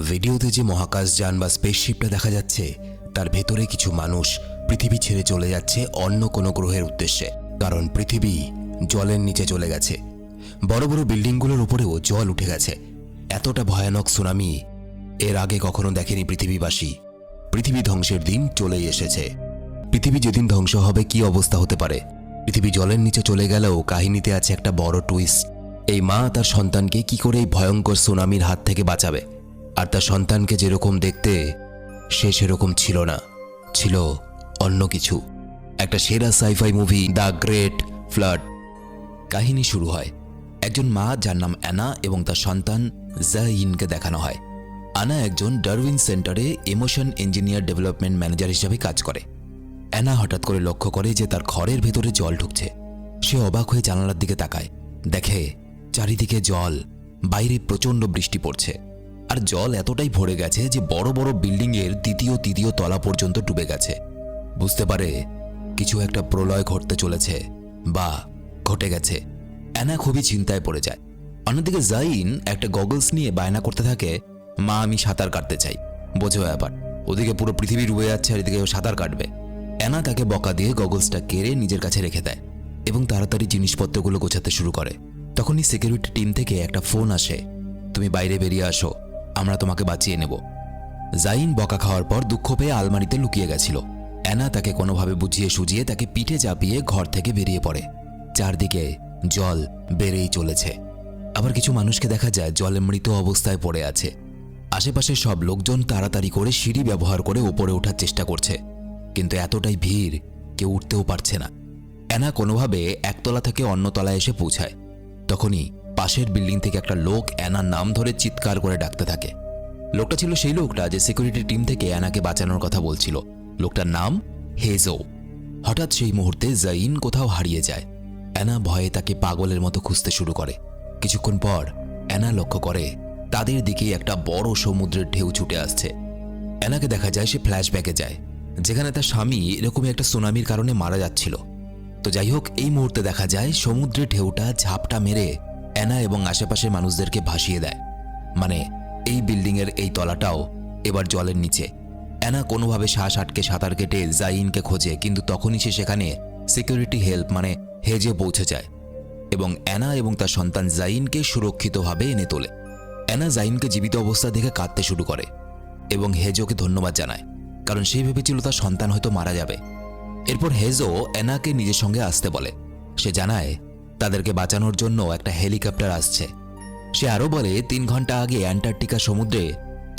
ভিডিওতে যে মহাকাশযান বা স্পেসশিপটা দেখা যাচ্ছে তার ভেতরে কিছু মানুষ পৃথিবী ছেড়ে চলে যাচ্ছে অন্য কোনো গ্রহের উদ্দেশ্যে। কারণ পৃথিবী জলের নিচে চলে গেছে, বড় বড় বিল্ডিংগুলোর উপরেও জল উঠে গেছে। এতটা ভয়ানক সুনামি এর আগে কখনো দেখেনি পৃথিবীবাসী। পৃথিবী ধ্বংসের দিন চলেই এসেছে। পৃথিবী যেদিন ধ্বংস হবে কি অবস্থা হতে পারে। পৃথিবী জলের নিচে চলে গেলেও কাহিনীতে আছে একটা বড় টুইস্ট। এই মা তার সন্তানকে কি করে এই ভয়ঙ্কর সুনামির হাত থেকে বাঁচাবে। আর তার সন্তানকে যেরকম দেখতে সে সেরকম ছিল না, ছিল অন্য কিছু। একটা সেরা sci fi movie the great flood. কাহিনী শুরু হয় একজন মা যার নাম অ্যানা এবং তার সন্তান জাইনকে দেখানো হয়। অ্যানা একজন ডারউইন সেন্টারে ইমোশন ইঞ্জিনিয়ার ডেভেলপমেন্ট ম্যানেজার হিসেবে কাজ করে। অ্যানা হঠাৎ করে লক্ষ্য করে যে তার ঘরের ভেতরে জল ঢুকছে। সে অবাক হয়ে জানালার দিকে তাকায়, দেখে চারিদিকে জল, বাইরে প্রচণ্ড বৃষ্টি পড়ছে। আর জল এতটাই ভরে গেছে যে বড় বড় বিল্ডিংয়ের দ্বিতীয় তৃতীয় তলা পর্যন্ত ডুবে গেছে। বুঝতে পারে কিছু একটা প্রলয় ঘটতে চলেছে বা ঘটে গেছে। অ্যানা খুবই চিন্তায় পড়ে যায়। অন্যদিকে জাইন একটা গগলস নিয়ে বায়না করতে থাকে, মা আমি সাঁতার কাটতে চাই। বোঝো ব্যাপার, ওদিকে পুরো পৃথিবী ডুবে যাচ্ছে আর এদিকে ও সাঁতার কাটবে। অ্যানা তাকে বকা দিয়ে গগলসটা কেড়ে নিজের কাছে রেখে দেয় এবং তাড়াতাড়ি জিনিসপত্রগুলো গোছাতে শুরু করে। তখনই সিকিউরিটি টিম থেকে একটা ফোন আসে, তুমি বাইরে বেরিয়ে আসো, আমরা তোমাকে বাঁচিয়ে নেব। জাইন বকা খাওয়ার পর দুঃখ পেয়ে আলমারিতে লুকিয়ে গেছিল। অ্যানা তাকে কোনোভাবে বুঝিয়ে সুজিয়ে তাকে পিঠে চাপিয়ে ঘর থেকে বেরিয়ে পড়ে। চারদিকে জল বেড়েই চলেছে। আবার কিছু মানুষকে দেখা যায় জলে মৃত অবস্থায় পড়ে আছে। আশেপাশে সব লোকজন তাড়াতাড়ি করে সিঁড়ি ব্যবহার করে উপরে ওঠার চেষ্টা করছে, কিন্তু এতটাই ভিড় কেউ উঠতেও পারছে না। অ্যানা কোনোভাবে একতলা থেকে অন্য তলায় এসে পৌঁছায়। তখনই পাশের বিল্ডিং থেকে একটা লোক অ্যানার নাম ধরে চিৎকার করে ডাকতে থাকে। লোকটা ছিল সেই লোকটা যে সিকিউরিটি টিম থেকে অ্যানাকে বাঁচানোর কথা বলছিল। লোকটার নাম হেজো। হঠাৎ সেই মুহূর্তে জাইন কোথাও হারিয়ে যায়। অ্যানা ভয়ে তাকে পাগলের মতো খুঁজতে শুরু করে। কিছুক্ষণ পর অ্যানা লক্ষ্য করে তাদের দিকে একটা বড় সমুদ্রের ঢেউ ছুটে আসছে। অ্যানাকে দেখা যায় সে ফ্ল্যাশব্যাকে যায়, যেখানে তার স্বামী এরকমই একটা সুনামির কারণে মারা যাচ্ছিল। তো যাই হোক, এই মুহূর্তে দেখা যায় সমুদ্রের ঢেউটা ঝাপটা মেরে অ্যানা এবং আশেপাশের মানুষদেরকে ভাসিয়ে দেয়। মানে এই বিল্ডিংয়ের এই তলাটাও এবার জলের নিচে। অ্যানা কোনোভাবে শ্বাস আটকে সাঁতার কেটে জাইনকে খোঁজে, কিন্তু তখনই সে সেখানে সিকিউরিটি হেল্প মানে হেজে পৌঁছে যায় এবং অ্যানা এবং তার সন্তান জাইনকে সুরক্ষিতভাবে এনে তোলে। অ্যানা জাইনকে জীবিত অবস্থা দেখে কাঁদতে শুরু করে এবং হেজোকে ধন্যবাদ জানায়, কারণ সে ভেবেছিল তার সন্তান হয়তো মারা যাবে। এরপর হেজো অ্যানাকে নিজের সঙ্গে আসতে বলে। সে জানায় তাদেরকে বাঁচানোর জন্য একটা হেলিকপ্টার আসছে। সে আরও বলে 3 ঘন্টা আগে অ্যান্টার্কটিকা সমুদ্রে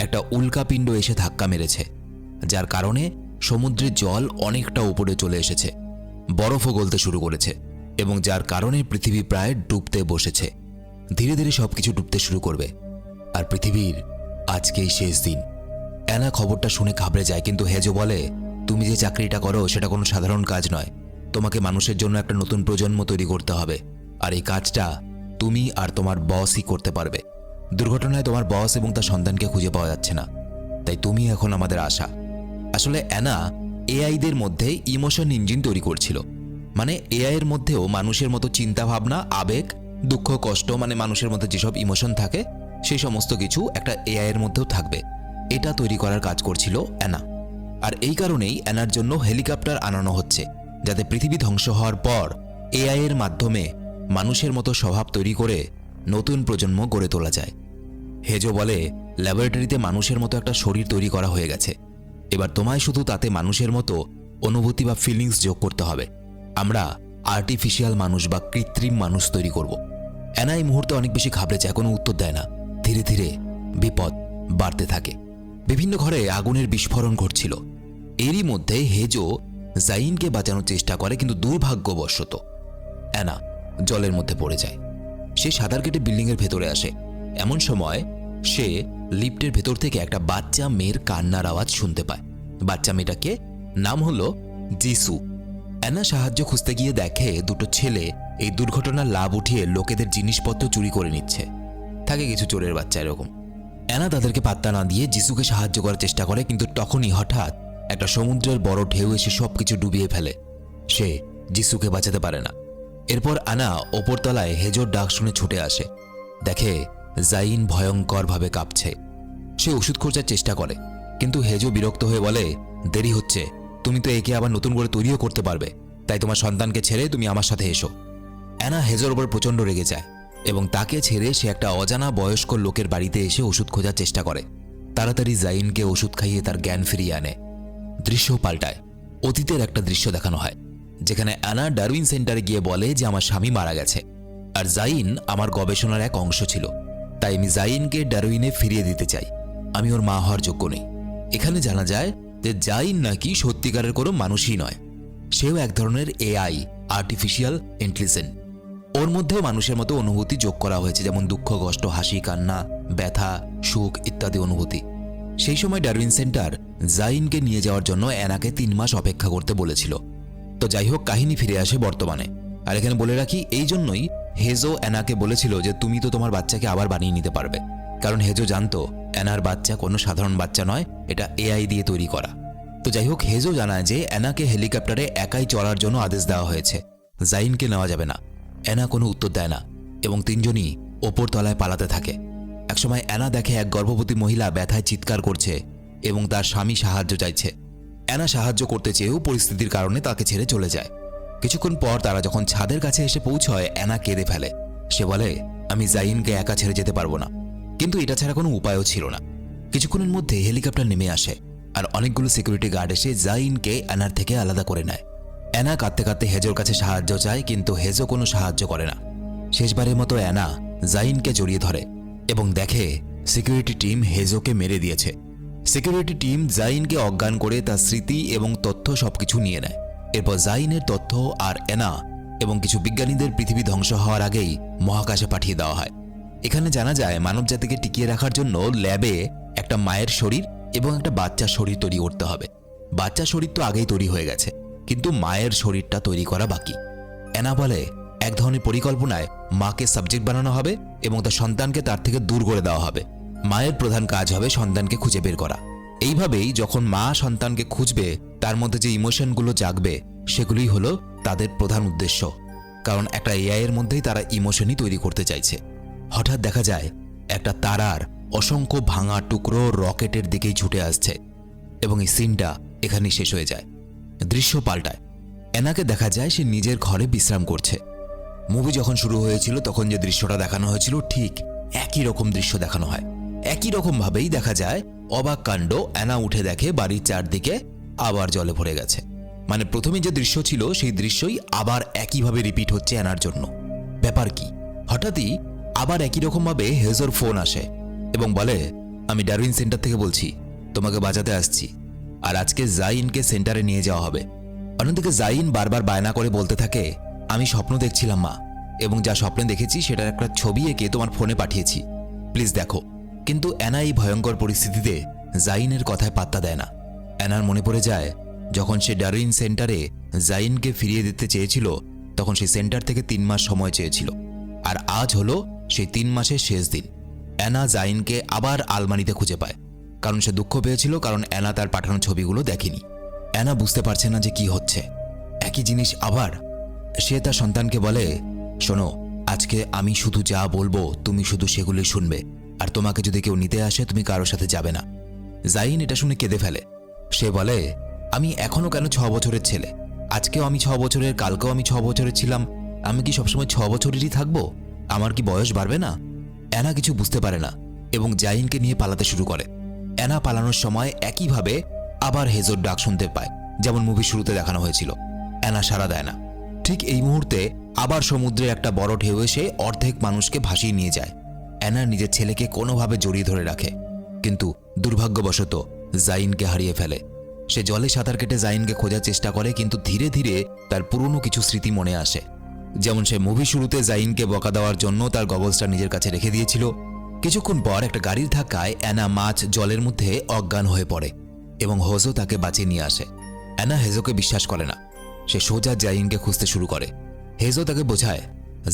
একটা উল্কাপিণ্ড এসে ধাক্কা মেরেছে, যার কারণে সমুদ্রের জল অনেকটা উপরে চলে এসেছে, বরফও গলতে শুরু করেছে এবং যার কারণে পৃথিবী প্রায় ডুবতে বসেছে। ধীরে ধীরে সবকিছু ডুবতে শুরু করবে আর পৃথিবীর আজকেই শেষ দিন। অ্যানা খবরটা শুনে ঘাবড়ে যায়, কিন্তু হেজো বলে তুমি যে চাকরিটা করো সেটা কোনো সাধারণ কাজ নয়। তোমাকে মানুষের জন্য একটা নতুন প্রজন্ম তৈরি করতে হবে, আর এই কাজটা তুমি আর তোমার বসই করতে পারবে। দুর্ঘটনায় তোমার বস এবং তার সন্তানকে খুঁজে পাওয়া যাচ্ছে না, তাই তুমি এখন আমাদের আশা। আসলে অ্যানা এআইদের মধ্যে ইমোশন ইঞ্জিন তৈরি করছিল। মানে এআই এর মধ্যেও মানুষের মতো চিন্তা ভাবনা, আবেগ, দুঃখ, কষ্ট, মানে মানুষের মধ্যে যেসব ইমোশন থাকে সেই সমস্ত কিছু একটা এআই এর মধ্যেও থাকবে। এটা তৈরি করার কাজ করছিল অ্যানা। আর এই কারণেই অ্যানার জন্য হেলিকপ্টার আনানো হচ্ছে, যাতে পৃথিবী ধ্বংস হওয়ার পর এআই এর মাধ্যমে মানুষের মতো স্বভাব তৈরি করে নতুন প্রজন্ম গড়ে তোলা যায়। হেজো বলে ল্যাবরেটরিতে মানুষের মতো একটা শরীর তৈরি করা হয়ে গেছে, এবার তোমায় শুধু তাতে মানুষের মতো অনুভূতি বা ফিলিংস যোগ করতে হবে। আমরা আর্টিফিশিয়াল মানুষ বা কৃত্রিম মানুষ তৈরি করব। অ্যানা এই মুহূর্তে অনেক বেশি ঘাবড়ে যায়, কোনো উত্তর দেয় না। ধীরে ধীরে বিপদ বাড়তে থাকে। বিভিন্ন ঘরে আগুনের বিস্ফোরণ ঘটছিল। এরই মধ্যে হেজো জাইনকে বাঁচানোর চেষ্টা করে, কিন্তু দুর্ভাগ্যবশত অ্যানা জলের মধ্যে পড়ে যায়। সে সাঁতার কেটে বিল্ডিংয়ের ভেতরে আসে। এমন সময় সে লিফটের ভেতর থেকে একটা বাচ্চা মেয়ের কান্নার আওয়াজ শুনতে পায়। বাচ্চা মেয়েটাকে নাম হলো জিসু। অ্যানা সাহায্য খুঁজতে গিয়ে দেখে দুটো ছেলে এই দুর্ঘটনার লাভ উঠিয়ে লোকেদের জিনিসপত্র চুরি করে নিচ্ছে। থাকে কিছু চোরের বাচ্চা এরকম। অ্যানা তাদেরকে পাত্তা না দিয়ে জিসুকে সাহায্য করার চেষ্টা করে, কিন্তু তখনই হঠাৎ একটা সমুদ্রের বড় ঢেউ এসে সবকিছু ডুবিয়ে ফেলে। সে জিসুকে বাঁচাতে পারে না। এরপর অ্যানা ওপরতলায় হেজোর ডাক শুনে ছুটে আসে। দেখে জাইন ভয়ঙ্করভাবে কাঁপছে। সে ওষুধ খোঁজার চেষ্টা করে, কিন্তু হেজো বিরক্ত হয়ে বলে, দেরি হচ্ছে, তুমি তো একে আবার নতুন করে তৈরিও করতে পারবে, তাই তোমার সন্তানকে ছেড়ে তুমি আমার সাথে এসো। অ্যানা হেজোর ওপর প্রচণ্ড রেগে যায় এবং তাকে ছেড়ে সে একটা অজানা বয়স্ক লোকের বাড়িতে এসে ওষুধ খোঁজার চেষ্টা করে। তাড়াতাড়ি জাইনকে ওষুধ খাইয়ে তার জ্ঞান ফিরিয়ে আনে। দৃশ্য পাল্টায়। অতীতের একটা দৃশ্য দেখানো হয়, যেখানে অ্যানা ডারউইন সেন্টারে গিয়ে বলে যে আমার স্বামী মারা গেছে, আর জাইন আমার গবেষণার এক অংশ ছিল, তাই আমি জাইনকে ডারউইনে ফিরিয়ে দিতে চাই। আমি ওর মা হওয়ার যোগ্য নেই। এখানে জানা যায় যে জাইন নাকি সত্যিকারের কোনো মানুষই নয়, সেও এক ধরনের এআই, আর্টিফিশিয়াল ইন্টেলিজেন্স। ওর মধ্যেও মানুষের মতো অনুভূতি যোগ করা হয়েছে, যেমন দুঃখ, কষ্ট, হাসি, কান্না, ব্যথা, সুখ ইত্যাদি অনুভূতি। সেই সময় ডারউইন সেন্টার জাইনকে নিয়ে যাওয়ার জন্য অ্যানাকে 3 মাস অপেক্ষা করতে বলেছিল। তো যাই হোক, কাহিনী ফিরে আসে বর্তমানে। আর এখানে বলে রাখি, এই জন্যই হেজো অ্যানাকে বলেছিল যে তুমি তো তোমার বাচ্চাকে আবার বানিয়ে নিতে পারবে, কারণ হেজো জানতো অ্যানার বাচ্চা কোনো সাধারণ বাচ্চা নয়, এটা এআই দিয়ে তৈরি করা। তো যাই হোক, হেজো জানায় যে অ্যানাকে হেলিকপ্টারে একাই চড়ার জন্য আদেশ দেওয়া হয়েছে, জাইনকে নেওয়া যাবে না। অ্যানা কোনো উত্তর দেয় না এবং 3 জনই ওপর তলায় পালাতে থাকে। একসময় অ্যানা দেখে এক গর্ভবতী মহিলা ব্যথায় চিৎকার করছে এবং তার স্বামী সাহায্য চাইছে। অ্যানা সাহায্য করতে চেয়েও পরিস্থিতির কারণে তাকে ছেড়ে চলে যায়। কিছুক্ষণ পর তারা যখন ছাদের কাছে এসে পৌঁছয়, অ্যানা কেঁদে ফেলে। সে বলে, আমি জাইনকে একা ছেড়ে যেতে পারবো না। কিন্তু এটা ছাড়া কোনো উপায়ও ছিল না। কিছুক্ষণের মধ্যে হেলিকপ্টার নেমে আসে আর অনেকগুলো সিকিউরিটি গার্ড এসে জাইনকে অ্যানার থেকে আলাদা করে নেয়। অ্যানা কাঁদতে কাঁদতে হেজোর কাছে সাহায্য চায়, কিন্তু হেজো কোনো সাহায্য করে না। শেষবারের মতো অ্যানা জাইনকে জড়িয়ে ধরে এবং দেখে সিকিউরিটি টিম হেজোকে মেরে দিয়েছে। সিকিউরিটি টিম জাইনকে অজ্ঞান করে তার স্মৃতি এবং তথ্য সবকিছু নিয়ে নেয়। এরপর জাইনের তথ্য আর অ্যানা এবং কিছু বিজ্ঞানীদের পৃথিবী ধ্বংস হওয়ার আগেই মহাকাশে পাঠিয়ে দেওয়া হয়। এখানে জানা যায় মানবজাতিকে টিকিয়ে রাখার জন্য ল্যাবে একটা মায়ের শরীর এবং একটা বাচ্চার শরীর তৈরি করতে হবে। বাচ্চার শরীর তো আগেই তৈরি হয়ে গেছে, কিন্তু মায়ের শরীরটা তৈরি করা বাকি। অ্যানা বলে, এক ধরনের পরিকল্পনায় মাকে সাবজেক্ট বানানো হবে এবং তার সন্তানকে তার থেকে দূর করে দেওয়া হবে। মায়ের প্রধান কাজ হবে সন্তানকে খুঁজে বের করা। এইভাবেই যখন মা সন্তানকে খুঁজবে, তার মধ্যে যে ইমোশনগুলো জাগবে সেগুলোই হলো তাদের প্রধান উদ্দেশ্য, কারণ একটা এআই এর মধ্যেই তারা ইমোশনই তৈরি করতে চাইছে। হঠাৎ দেখা যায় একটা তারার অসংখ্য ভাঙা টুকরো রকেটের দিকেই ছুটে আসছে এবং এই সিনটা এখানেই শেষ হয়ে যায়। দৃশ্য পাল্টায়। অ্যানাকে দেখা যায় সে নিজের ঘরে বিশ্রাম করছে। মুভি যখন শুরু হয়েছিল তখন যে দৃশ্যটা দেখানো হয়েছিল ঠিক একই রকম দৃশ্য দেখানো হয়। একই রকম ভাবেই দেখা যায় অবাক কাণ্ড। অ্যানা উঠে দেখে বাড়ির চারদিকে আবার জলে ভরে গেছে। মানে প্রথমে যে দৃশ্য ছিল সেই দৃশ্যই আবার একইভাবে রিপিট হচ্ছে অ্যানার জন্য। ব্যাপার কি? হঠাৎই আবার একই রকমভাবে হেজোর ফোন আসে এবং বলে, আমি ডারউইন সেন্টার থেকে বলছি, তোমাকে বাঁচাতে আসছি, আর আজকে জাইনকে সেন্টারে নিয়ে যাওয়া হবে। অন্যদিকে জাইন বারবার বায়না করে বলতে থাকে, আমি স্বপ্ন দেখছিলাম মা, এবং যা স্বপ্নে দেখেছি সেটার একটা ছবি এঁকে তোমার ফোনে পাঠিয়েছি, প্লিজ দেখো। কিন্তু অ্যানা এই ভয়ঙ্কর পরিস্থিতিতে জাইনের কথায় পাত্তা দেয় না। অ্যানার মনে পড়ে যায় যখন সে ডারউইন সেন্টারে জাইনকে ফিরিয়ে দিতে চেয়েছিল, তখন সেই সেন্টার থেকে 3 মাস সময় চেয়েছিল, আর আজ হলো সেই 3 মাসের শেষ দিন। অ্যানা জাইনকে আবার আলমারিতে খুঁজে পায়, কারণ সে দুঃখ পেয়েছিল, কারণ অ্যানা তার পাঠানো ছবিগুলো দেখেনি। অ্যানা বুঝতে পারছে না যে কি হচ্ছে। একই জিনিস আবার। সে তার সন্তানকে বলে, শোনো, আজকে আমি শুধু যা বলবো তুমি শুধু সেগুলি শুনবে, আর তোমাকে যদি কেউ নিতে আসে তুমি কারোর সাথে যাবে না। জাইন এটা শুনে কেঁদে ফেলে। সে বলে, আমি এখনো কেন 6 বছরের ছেলে? আজকেও আমি 6 বছরের, কালকেও আমি 6 বছরের ছিলাম। আমি কি সবসময় 6 বছরেরই থাকবো? আমার কি বয়স বাড়বে না? অ্যানা কিছু বুঝতে পারে না এবং জাইনকে নিয়ে পালাতে শুরু করে। অ্যানা পালানোর সময় একইভাবে আবার হেজোর ডাক শুনতে পায়, যেমন মুভি শুরুতে দেখানো হয়েছিল। অ্যানা সাড়া দেয় না। ঠিক এই মুহূর্তে আবার সমুদ্রে একটা বড় ঢেউ এসে অর্ধেক মানুষকে ভাসিয়ে নিয়ে যায়। অ্যানা নিজের ছেলেকে কোনোভাবে জড়িয়ে ধরে রাখে, কিন্তু দুর্ভাগ্যবশত জাইনকে হারিয়ে ফেলে। সে জলে সাঁতার কেটে জাইনকে খোঁজার চেষ্টা করে, কিন্তু ধীরে ধীরে তার পুরনো কিছু স্মৃতি মনে আসে। যেমন সে মুভি শুরুতে জাইনকে বকা দেওয়ার জন্য তার গগলসটা নিজের কাছে রেখে দিয়েছিল। কিছুক্ষণ পর একটা গাড়ির ধাক্কায় অ্যানা মাছ জলের মধ্যে অজ্ঞান হয়ে পড়ে এবং হেজো তাকে বাঁচিয়ে নিয়ে আসে। অ্যানা হেজোকে বিশ্বাস করে না। সে সোজা জাইনকে খুঁজতে শুরু করে। হেজো তাকে বোঝায়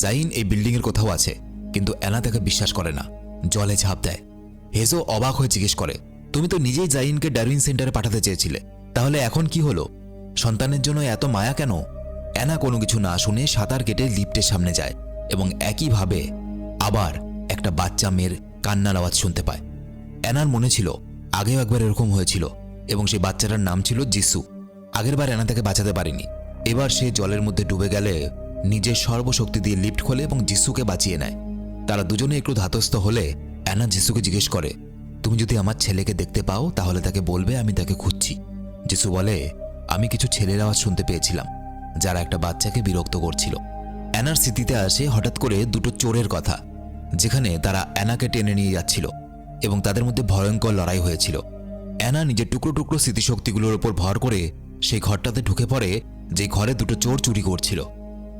জাইন এই বিল্ডিংয়ের কোথাও আছে, কিন্তু অ্যানা তাকে বিশ্বাস করে না, জলে ঝাঁপ দেয়। হেজো অবাক হয়ে জিজ্ঞেস করে, তুমি তো নিজেই জাইনকে ডারউইন সেন্টারে পাঠাতে চেয়েছিলে, তাহলে এখন কি হলো? সন্তানের জন্য এত মায়া কেন? অ্যানা কোনো কিছু না শুনে সাঁতার কেটে লিফটের সামনে যায় এবং একইভাবে আবার একটা বাচ্চা মেয়ের কান্নার আওয়াজ শুনতে পায়। অ্যানার মনে ছিল আগেও একবার এরকম হয়েছিল এবং সেই বাচ্চাটার নাম ছিল যিশু। আগেরবার অ্যানা তাকে বাঁচাতে পারেনি। এবার সে জলের মধ্যে ডুবে গেলে নিজের সর্বশক্তি দিয়ে লিফট খোলে এবং যিশুকে বাঁচিয়ে নেয়। তারা দুজনে একটু ধাতস্থ হলে অ্যানা যিশুকে জিজ্ঞেস করে, তুমি যদি আমার ছেলেকে দেখতে পাও তাহলে তাকে বলবে আমি তাকে খুঁজছি। যিশু বলে, আমি কিছু ছেলের আওয়াজ শুনতে পেয়েছিলাম যারা একটা বাচ্চাকে বিরক্ত করছিল। অ্যানার স্মৃতিতে আসে হঠাৎ করে দুটো চোরের কথা, যেখানে তারা অ্যানাকে টেনে নিয়ে যাচ্ছিল এবং তাদের মধ্যে ভয়ঙ্কর লড়াই হয়েছিল। অ্যানা নিজের টুকরো টুকরো স্মৃতিশক্তিগুলোর উপর ভর করে সেই ঘরটাতে ঢুকে পড়ে যে ঘরে দুটো চোর চুরি করছিল।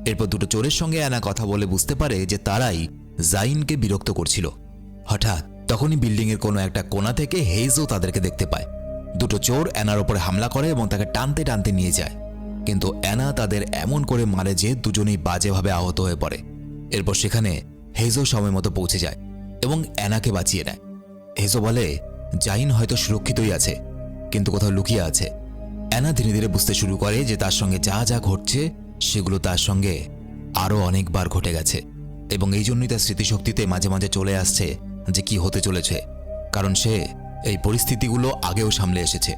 এরপর দুটো চোরের সঙ্গে অ্যানা কথা বলে বুঝতে পারে যে তারাই জাইনকে বিরক্ত করছিল। হঠাৎ তখনই বিল্ডিংয়ের কোনো একটা কোণা থেকে হেজও তাদেরকে দেখতে পায়। দুটো চোর অ্যানার ওপরে হামলা করে এবং তাকে টানতে টানতে নিয়ে যায়, কিন্তু অ্যানা তাদের এমন করে মারে যে দুজনেই বাজেভাবে আহত হয়ে পড়ে। এরপর সেখানে হেজো সময় মতো পৌঁছে যায় এবং অ্যানাকে বাঁচিয়ে নেয়। হেজো বলে, জাইন হয়তো সুরক্ষিতই আছে, কিন্তু কোথাও লুকিয়ে আছে। অ্যানা ধীরে ধীরে বুঝতে শুরু করে যে তার সঙ্গে যা যা ঘটছে সেগুলো তার সঙ্গে আরও অনেকবার ঘটে গেছে এবং এই জন্যই তার স্মৃতিশক্তিতে মাঝে মাঝে চলে আসছে যে কি হতে চলেছে, কারণ সে এই পরিস্থিতিগুলো আগেও সামলে এসেছে।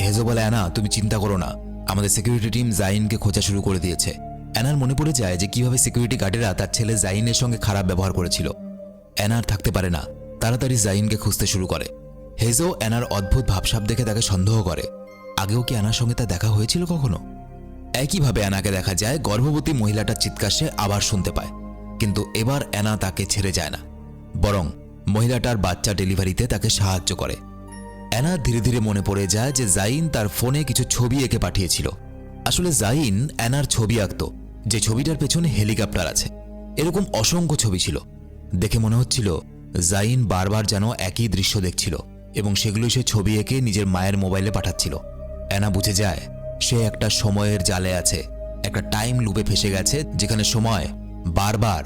হেজো বলে, অ্যানা তুমি চিন্তা করো না, আমাদের সিকিউরিটি টিম জাইনকে খোঁজা শুরু করে দিয়েছে। অ্যানার মনে পড়ে যায় যে কিভাবে সিকিউরিটি গার্ডেরা তার ছেলে জাইনের সঙ্গে খারাপ ব্যবহার করেছিল। অ্যানার থাকতে পারে না, তাড়াতাড়ি জাইনকে খুঁজতে শুরু করে। হেজো অ্যানার অদ্ভুত ভাবসাব দেখে তাকে সন্দেহ করে, আগেও কি অ্যানার সঙ্গে তার দেখা হয়েছিল কখনো। একইভাবে অ্যানাকে দেখা যায় গর্ভবতী মহিলাটার চিৎকার সে আবার শুনতে পায়, কিন্তু এবার অ্যানা তাকে ছেড়ে যায় না, বরং মহিলাটার বাচ্চা ডেলিভারিতে তাকে সাহায্য করে। অ্যানা ধীরে ধীরে মনে পড়ে যায় যে জাইন তার ফোনে কিছু ছবি এঁকে পাঠিয়েছিল। আসলে জাইন অ্যানার ছবি আঁকত, যে ছবিটার পেছনে হেলিকপ্টার আছে। এরকম অসংখ্য ছবি ছিল। দেখে মনে হচ্ছিল জাইন বারবার যেন একই দৃশ্য দেখছিল এবং সেগুলোই সে ছবি এঁকে নিজের মায়ের মোবাইলে পাঠাচ্ছিল। অ্যানা বুঝে যায় সে একটা সময়ের জালে আছে, একটা টাইম লুপে ফেসে গেছে, যেখানে সময় বারবার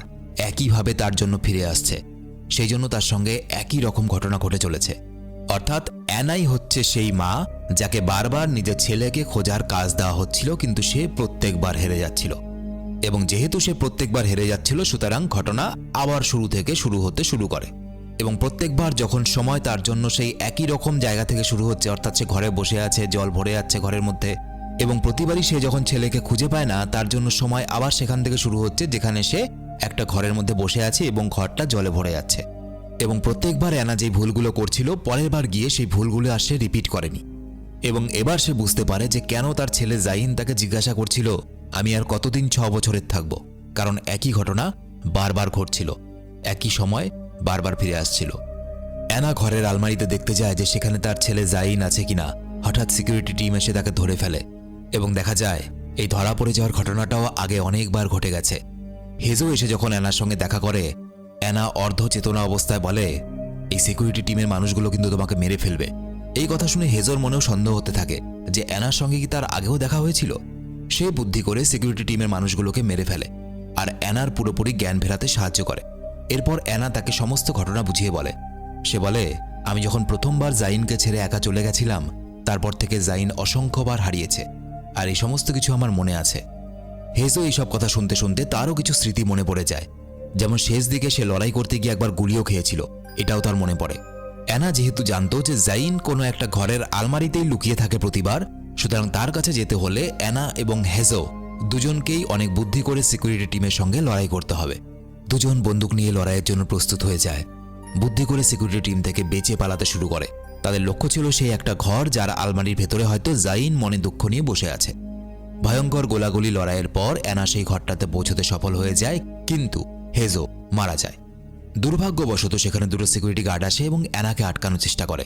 একইভাবে তার জন্য ফিরে আসছে। সেই জন্য তার সঙ্গে একই রকম ঘটনা ঘটে চলেছে। অর্থাৎ অ্যানাই হচ্ছে সেই মা যাকে বারবার নিজের ছেলেকে খোঁজার কাজ দেওয়া হচ্ছিল, কিন্তু সে প্রত্যেকবার হেরে যাচ্ছিল। এবং যেহেতু সে প্রত্যেকবার হেরে যাচ্ছিল, সুতরাং ঘটনা আবার শুরু থেকে শুরু হতে শুরু করে। এবং প্রত্যেকবার যখন সময় তার জন্য সেই একই রকম জায়গা থেকে শুরু হচ্ছে, অর্থাৎ সে ঘরে বসে আছে, জল ভরে যাচ্ছে ঘরের মধ্যে, এবং প্রতিবারই সে যখন ছেলেকে খুঁজে পায় না, তার জন্য সময় আবার সেখান থেকে শুরু হচ্ছে যেখানে সে একটা ঘরের মধ্যে বসে আছে এবং ঘরটা জলে ভরে যাচ্ছে। এবং প্রত্যেকবার অ্যানা যে ভুলগুলো করছিল, পরের বার গিয়ে সেই ভুলগুলো আর সে রিপিট করেনি। এবং এবার সে বুঝতে পারে যে কেন তার ছেলে জাইন তাকে জিজ্ঞাসা করছিল আমি আর কতদিন 6 বছরের থাকব, কারণ একই ঘটনা বারবার ঘটছিল, একই সময় বারবার ফিরে আসছিল। অ্যানা ঘরের আলমারিতে দেখতে যায় যে সেখানে তার ছেলে জাইন আছে কিনা। হঠাৎ সিকিউরিটি টিম এসে তাকে ধরে ফেলে এবং দেখা যায় এই ধরা পড়ে যাওয়ার ঘটনাটাও আগে অনেকবার ঘটে গেছে। হেজো এসে যখন অ্যানার সঙ্গে দেখা করে, অ্যানা অর্ধ চেতনা অবস্থায় বলে, এই সিকিউরিটি টিমের মানুষগুলো কিন্তু তোমাকে মেরে ফেলবে। এই কথা শুনে হেজোর মনেও সন্দেহ হতে থাকে যে অ্যানার সঙ্গে কি তার আগেও দেখা হয়েছিল। সে বুদ্ধি করে সিকিউরিটি টিমের মানুষগুলোকে মেরে ফেলে আর অ্যানার পুরোপুরি জ্ঞান ফেরাতে সাহায্য করে। এরপর অ্যানা তাকে সমস্ত ঘটনা বুঝিয়ে বলে। সে বলে, আমি যখন প্রথমবার জাইনকে ছেড়ে একা চলে গেছিলাম, তারপর থেকে জাইন অসংখ্যবার হারিয়েছে, আর এই সমস্ত কিছু আমার মনে আছে। হেজো এইসব কথা শুনতে শুনতে তারও কিছু স্মৃতি মনে পড়ে যায়, যেমন শেষ দিকে সে লড়াই করতে গিয়ে একবার গুলিও খেয়েছিল, এটাও তার মনে পড়ে। অ্যানা যেহেতু জানতো যে জাইন কোনো একটা ঘরের আলমারিতেই লুকিয়ে থাকে প্রতিবার, সুতরাং তার কাছে যেতে হলে অ্যানা এবং হেজো দুজনকেই অনেক বুদ্ধি করে সিকিউরিটি টিমের সঙ্গে লড়াই করতে হবে। দুজন বন্দুক নিয়ে লড়াইয়ের জন্য প্রস্তুত হয়ে যায়। বুদ্ধি করে সিকিউরিটি টিম থেকে বেঁচে পালাতে শুরু করে। তাদের লক্ষ্য ছিল সেই একটা ঘর যার আলমারির ভেতরে হয়তো জাইন মনে দুঃখ নিয়ে বসে আছে। ভয়ঙ্কর গোলাগুলি লড়াইয়ের পর অ্যানা সেই ঘরটাতে পৌঁছতে সফল হয়ে যায়, কিন্তু হেজো মারা যায়। দুর্ভাগ্যবশত সেখানে দুটো সিকিউরিটি গার্ড আসে এবং অ্যানাকে আটকানোর চেষ্টা করে।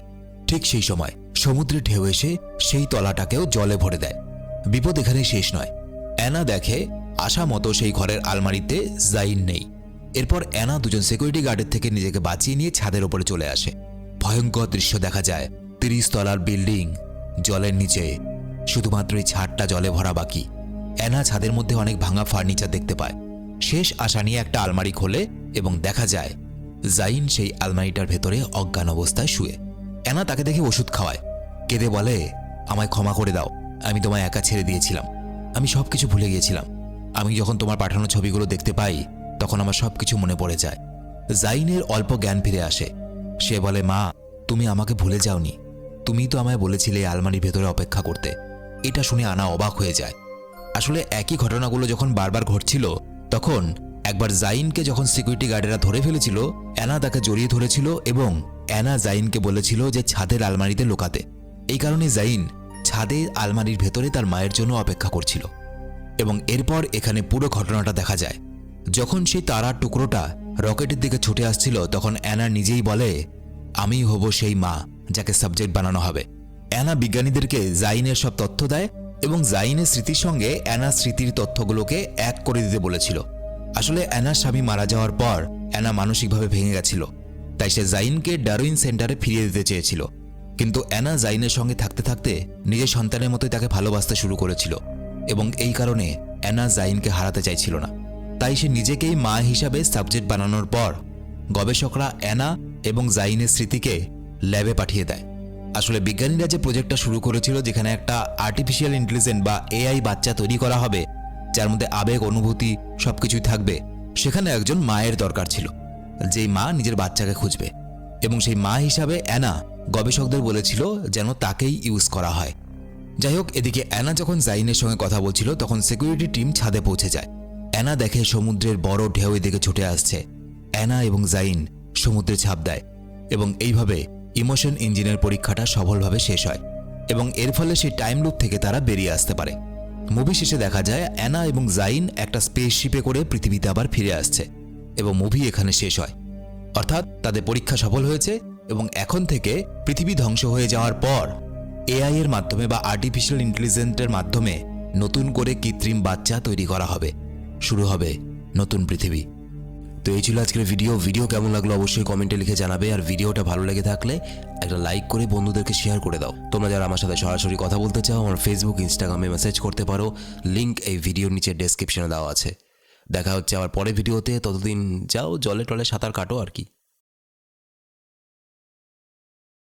ঠিক সেই সময় সমুদ্রের ঢেউ এসে সেই তলাটাকেও জলে ভরে দেয়। বিপদ এখানেই শেষ নয়। অ্যানা দেখে আশা মতো সেই ঘরের আলমারিতে জাইন নেই। এরপর অ্যানা দুজন সিকিউরিটি গার্ডের থেকে নিজেকে বাঁচিয়ে নিয়ে ছাদের ওপরে চলে আসে। ভয়ঙ্কর দৃশ্য দেখা যায়, 30 তলার বিল্ডিং জলের নিচে, শুধুমাত্র এই ছাদটা জলে ভরা বাকি। অ্যানা ছাদের মধ্যে অনেক ভাঙা ফার্নিচার দেখতে পায়। শেষ আশা নিয়ে একটা আলমারি খোলে এবং দেখা যায় জাইন সেই আলমারিটার ভেতরে অজ্ঞান অবস্থায় শুয়ে। অ্যানা তাকে দেখে ওষুধ খাওয়ায়, কেঁদে বলে, আমায় ক্ষমা করে দাও, আমি তোমায় একা ছেড়ে দিয়েছিলাম, আমি সবকিছু ভুলে গিয়েছিলাম। আমি যখন তোমার পাঠানো ছবিগুলো দেখতে পাই তখন আমার সবকিছু মনে পড়ে যায়। জাইনের অল্প জ্ঞান ফিরে আসে। সে বলে, মা, তুমি আমাকে ভুলে যাওনি, তুমি তো আমায় বলেছিলে আলমারির ভেতরে অপেক্ষা করতে। এটা শুনে আনা অবাক হয়ে যায়। আসলে একই ঘটনাগুলো যখন বারবার ঘটছিল, তখন একবার জাইনকে যখন সিকিউরিটি গার্ডেরা ধরে ফেলেছিল, অ্যানা তাকে জড়িয়ে ধরেছিল এবং অ্যানা জাইনকে বলেছিল যে ছাদের আলমারিতে লুকাতে। এই কারণে জাইন ছাদে আলমারির ভেতরে তার মায়ের জন্য অপেক্ষা করছিল। এবং এরপর এখানে পুরো ঘটনাটা দেখা যায়। যখন সেই তারার টুকরোটা রকেটের দিকে ছুটে আসছিল, তখন অ্যানা নিজেই বলে, আমি হব সেই মা যাকে সাবজেক্ট বানানো হবে। অ্যানা বিজ্ঞানীদেরকে জাইনের সব তথ্য দেয় এবং জাইনের স্মৃতির সঙ্গে অ্যানার স্মৃতির তথ্যগুলোকে এক করে দিতে বলেছিল। আসলে অ্যানার স্বামী মারা যাওয়ার পর অ্যানা মানসিকভাবে ভেঙে গেছিল, তাই সে জাইনকে ডারউইন সেন্টারে ফিরিয়ে দিতে চেয়েছিল। কিন্তু অ্যানা জাইনের সঙ্গে থাকতে থাকতে নিজের সন্তানের মতোই তাকে ভালোবাসতে শুরু করেছিল এবং এই কারণে অ্যানা জাইনকে হারাতে চাইছিল না। তাই সে নিজেকেই মা হিসাবে সাবজেক্ট বানানোর পর গবেষকরা অ্যানা এবং জাইনের স্মৃতিকে ল্যাবে পাঠিয়ে দেয়। আসলে বিজ্ঞানীরা যে প্রজেক্টটা শুরু করেছিল, যেখানে একটা আর্টিফিশিয়াল ইন্টেলিজেন্স বা এআই বাচ্চা তৈরি করা হবে যার মধ্যে আবেগ, অনুভূতি সবকিছুই থাকবে, সেখানে একজন মায়ের দরকার ছিল, যেই মা নিজের বাচ্চাকে খুঁজবে। এবং সেই মা হিসাবে অ্যানা গবেষকদের বলেছিল যেন তাকেই ইউজ করা হয়। যাই হোক, এদিকে অ্যানা যখন জাইনের সঙ্গে কথা বলছিল, তখন সিকিউরিটি টিম ছাদে পৌঁছে যায়। অ্যানা দেখে সমুদ্রের বড় ঢেউ এদিকে ছুটে আসছে। অ্যানা এবং জাইন সমুদ্রে ঝাঁপ দেয় এবং এইভাবে ইমোশন ইঞ্জিনের পরীক্ষাটা সফলভাবে শেষ হয় এবং এর ফলে সেই টাইম লুপ থেকে তারা বেরিয়ে আসতে পারে। মুভি শেষে দেখা যায় অ্যানা এবং জাইন একটা স্পেসশিপে করে পৃথিবীতে আবার ফিরে আসছে এবং মুভি এখানে শেষ হয়। অর্থাৎ তাদের পরীক্ষা সফল হয়েছে এবং এখন থেকে পৃথিবী ধ্বংস হয়ে যাওয়ার পর এআই এর মাধ্যমে বা আর্টিফিশিয়াল ইন্টেলিজেন্সের মাধ্যমে নতুন করে কৃত্রিম বাচ্চা তৈরি করা হবে। শুরু হবে নতুন পৃথিবী। তো এই ছিল আজকের ভিডিও কেমন লাগলো অবশ্যই কমেন্টে লিখে জানাবে। আর ভিডিওটা ভালো লেগে থাকলে একটা লাইক করে বন্ধুদেরকে শেয়ার করে দাও। তোমরা যারা আমার সাথে সরাসরি কথা বলতে চাও, আমার ফেসবুক, ইনস্টাগ্রামে মেসেজ করতে পারো। লিংক এই ভিডিওর নিচে ডেসক্রিপশনে দেওয়া আছে। দেখা হচ্ছে আবার পরের ভিডিওতে। ততদিন যাও, জলে টলে সাঁতার কাটো আর কি।